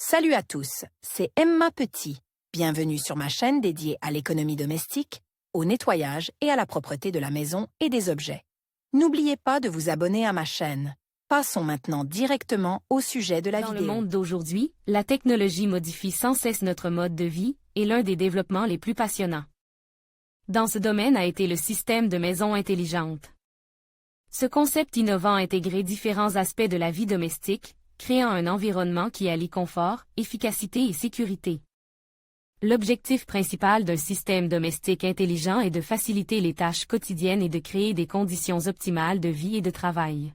Salut à tous, c'est Emma Petit. Bienvenue sur ma chaîne dédiée à l'économie domestique, au nettoyage et à la propreté de la maison et des objets. N'oubliez pas de vous abonner à ma chaîne. Passons maintenant directement au sujet de la vidéo. Dans le monde d'aujourd'hui, la technologie modifie sans cesse notre mode de vie, et l'un des développements les plus passionnants dans ce domaine a été le système de maison intelligente. Ce concept innovant a intégré différents aspects de la vie domestique, créant un environnement qui allie confort, efficacité et sécurité. L'objectif principal d'un système domestique intelligent est de faciliter les tâches quotidiennes et de créer des conditions optimales de vie et de travail.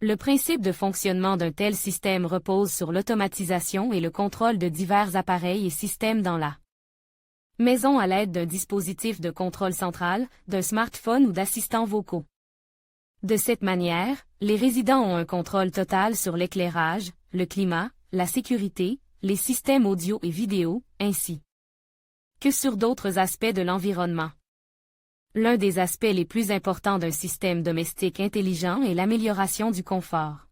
Le principe de fonctionnement d'un tel système repose sur l'automatisation et le contrôle de divers appareils et systèmes dans la maison à l'aide d'un dispositif de contrôle central, d'un smartphone ou d'assistants vocaux. De cette manière, les résidents ont un contrôle total sur l'éclairage, le climat, la sécurité, les systèmes audio et vidéo, ainsi que sur d'autres aspects de l'environnement. L'un des aspects les plus importants d'un système domestique intelligent est l'amélioration du confort.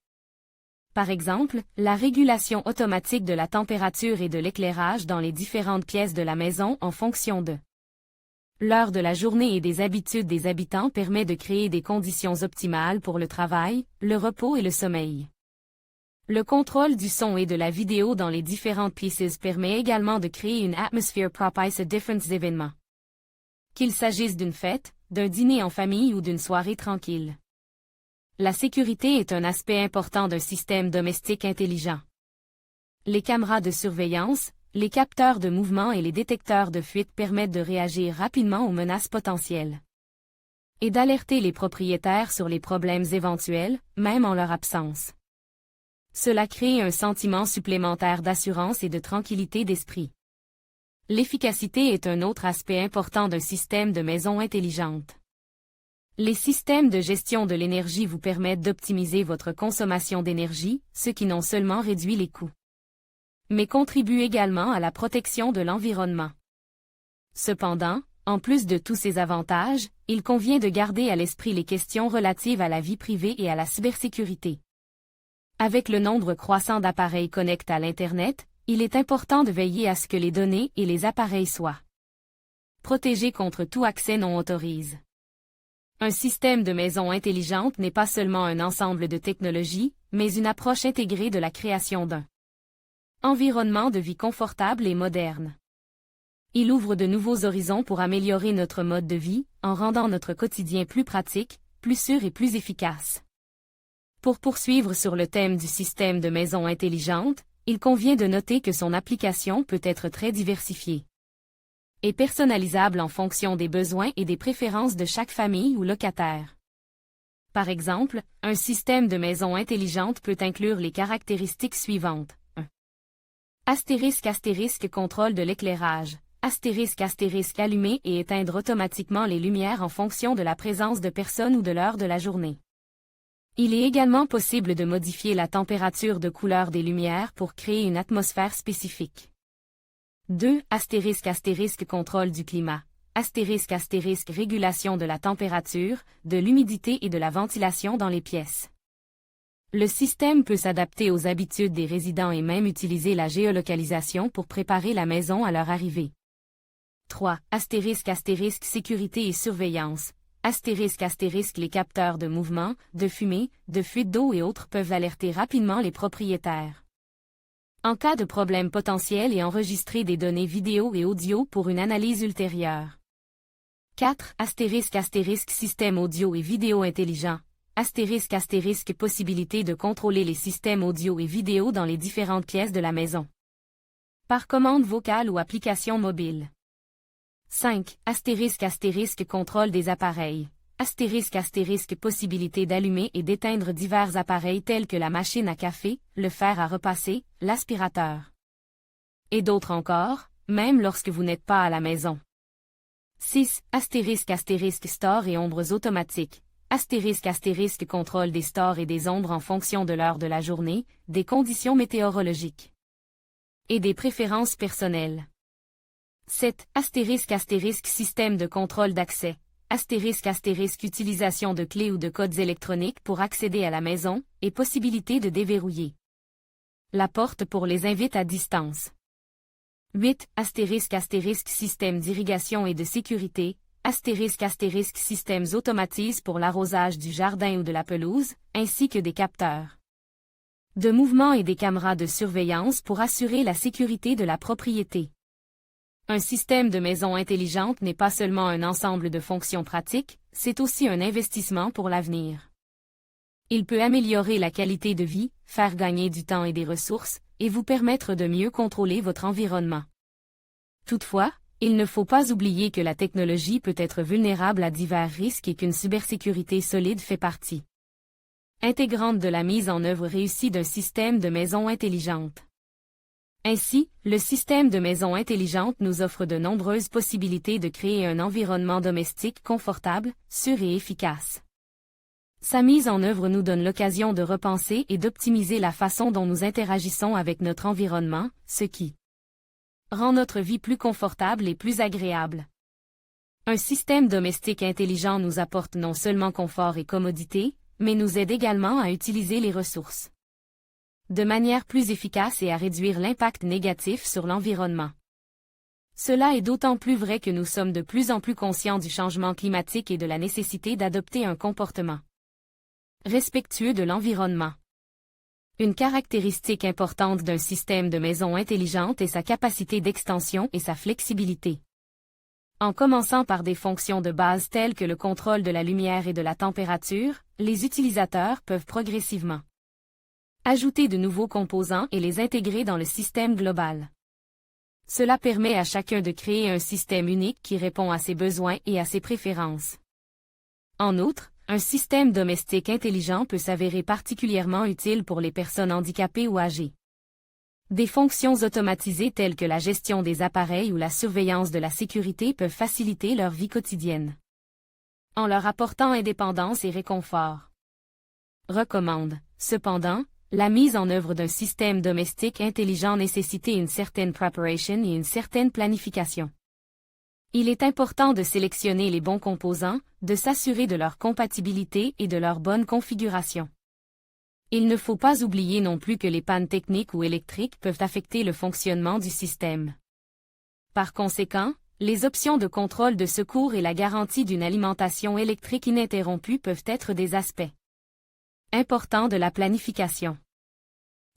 Par exemple, la régulation automatique de la température et de l'éclairage dans les différentes pièces de la maison en fonction de l'heure de la journée et des habitudes des habitants permet de créer des conditions optimales pour le travail, le repos et le sommeil. Le contrôle du son et de la vidéo dans les différentes pièces permet également de créer une atmosphère propice à différents événements. Qu'il s'agisse d'une fête, d'un dîner en famille ou d'une soirée tranquille. La sécurité est un aspect important d'un système domestique intelligent. Les caméras de surveillance, les capteurs de mouvement et les détecteurs de fuite permettent de réagir rapidement aux menaces potentielles et d'alerter les propriétaires sur les problèmes éventuels, même en leur absence. Cela crée un sentiment supplémentaire d'assurance et de tranquillité d'esprit. L'efficacité est un autre aspect important d'un système de maison intelligente. Les systèmes de gestion de l'énergie vous permettent d'optimiser votre consommation d'énergie, ce qui non seulement réduit les coûts, mais contribue également à la protection de l'environnement. Cependant, en plus de tous ces avantages, il convient de garder à l'esprit les questions relatives à la vie privée et à la cybersécurité. Avec le nombre croissant d'appareils connectés à l'Internet, il est important de veiller à ce que les données et les appareils soient protégés contre tout accès non autorisé. Un système de maison intelligente n'est pas seulement un ensemble de technologies, mais une approche intégrée de la création d'un environnement de vie confortable et moderne. Il ouvre de nouveaux horizons pour améliorer notre mode de vie, en rendant notre quotidien plus pratique, plus sûr et plus efficace. Pour poursuivre sur le thème du système de maison intelligente, il convient de noter que son application peut être très diversifiée et personnalisable en fonction des besoins et des préférences de chaque famille ou locataire. Par exemple, un système de maison intelligente peut inclure les caractéristiques suivantes. 1. *** contrôle de l'éclairage. *** allumer et éteindre automatiquement les lumières en fonction de la présence de personnes ou de l'heure de la journée. Il est également possible de modifier la température de couleur des lumières pour créer une atmosphère spécifique. 2. *** contrôle du climat. *** régulation de la température, de l'humidité et de la ventilation dans les pièces. Le système peut s'adapter aux habitudes des résidents et même utiliser la géolocalisation pour préparer la maison à leur arrivée. 3. *** sécurité et surveillance. Les capteurs de mouvement, de fumée, de fuite d'eau et autres peuvent alerter rapidement les propriétaires en cas de problème potentiel et enregistrer des données vidéo et audio pour une analyse ultérieure. 4. *** système audio et vidéo intelligent. *** possibilité de contrôler les systèmes audio et vidéo dans les différentes pièces de la maison. Par commande vocale ou application mobile. 5. *** contrôle des appareils. *** possibilité d'allumer et d'éteindre divers appareils tels que la machine à café, le fer à repasser, l'aspirateur. Et d'autres encore, même lorsque vous n'êtes pas à la maison. 6. *** store et ombres automatiques. *** contrôle des stores et des ombres en fonction de l'heure de la journée, des conditions météorologiques et des préférences personnelles. 7. *** système de contrôle d'accès. Utilisation de clés ou de codes électroniques pour accéder à la maison, et possibilité de déverrouiller la porte pour les invite à distance. 8. Système d'irrigation et de sécurité. Systèmes automatisés pour l'arrosage du jardin ou de la pelouse, ainsi que des capteurs de mouvement et des caméras de surveillance pour assurer la sécurité de la propriété. Un système de maison intelligente n'est pas seulement un ensemble de fonctions pratiques, c'est aussi un investissement pour l'avenir. Il peut améliorer la qualité de vie, faire gagner du temps et des ressources, et vous permettre de mieux contrôler votre environnement. Toutefois, il ne faut pas oublier que la technologie peut être vulnérable à divers risques et qu'une cybersécurité solide fait partie intégrante de la mise en œuvre réussie d'un système de maison intelligente. Ainsi, le système de maison intelligente nous offre de nombreuses possibilités de créer un environnement domestique confortable, sûr et efficace. Sa mise en œuvre nous donne l'occasion de repenser et d'optimiser la façon dont nous interagissons avec notre environnement, ce qui rend notre vie plus confortable et plus agréable. Un système domestique intelligent nous apporte non seulement confort et commodité, mais nous aide également à utiliser les ressources de manière plus efficace et à réduire l'impact négatif sur l'environnement. Cela est d'autant plus vrai que nous sommes de plus en plus conscients du changement climatique et de la nécessité d'adopter un comportement respectueux de l'environnement. Une caractéristique importante d'un système de maison intelligente est sa capacité d'extension et sa flexibilité. En commençant par des fonctions de base telles que le contrôle de la lumière et de la température, les utilisateurs peuvent progressivement ajouter de nouveaux composants et les intégrer dans le système global. Cela permet à chacun de créer un système unique qui répond à ses besoins et à ses préférences. En outre, un système domestique intelligent peut s'avérer particulièrement utile pour les personnes handicapées ou âgées. Des fonctions automatisées telles que la gestion des appareils ou la surveillance de la sécurité peuvent faciliter leur vie quotidienne, en leur apportant indépendance et réconfort. Recommande. Cependant, la mise en œuvre d'un système domestique intelligent nécessite une certaine preparation et une certaine planification. Il est important de sélectionner les bons composants, de s'assurer de leur compatibilité et de leur bonne configuration. Il ne faut pas oublier non plus que les pannes techniques ou électriques peuvent affecter le fonctionnement du système. Par conséquent, les options de contrôle de secours et la garantie d'une alimentation électrique ininterrompue peuvent être des aspects importants de la planification.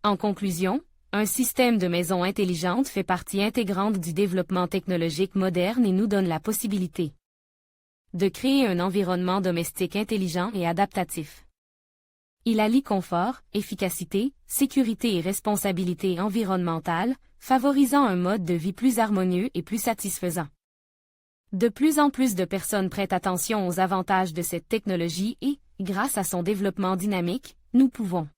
En conclusion, un système de maison intelligente fait partie intégrante du développement technologique moderne et nous donne la possibilité de créer un environnement domestique intelligent et adaptatif. Il allie confort, efficacité, sécurité et responsabilité environnementale, favorisant un mode de vie plus harmonieux et plus satisfaisant. De plus en plus de personnes prêtent attention aux avantages de cette technologie et, grâce à son développement dynamique, nous pouvons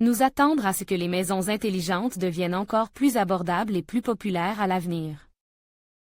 nous attendre à ce que les maisons intelligentes deviennent encore plus abordables et plus populaires à l'avenir.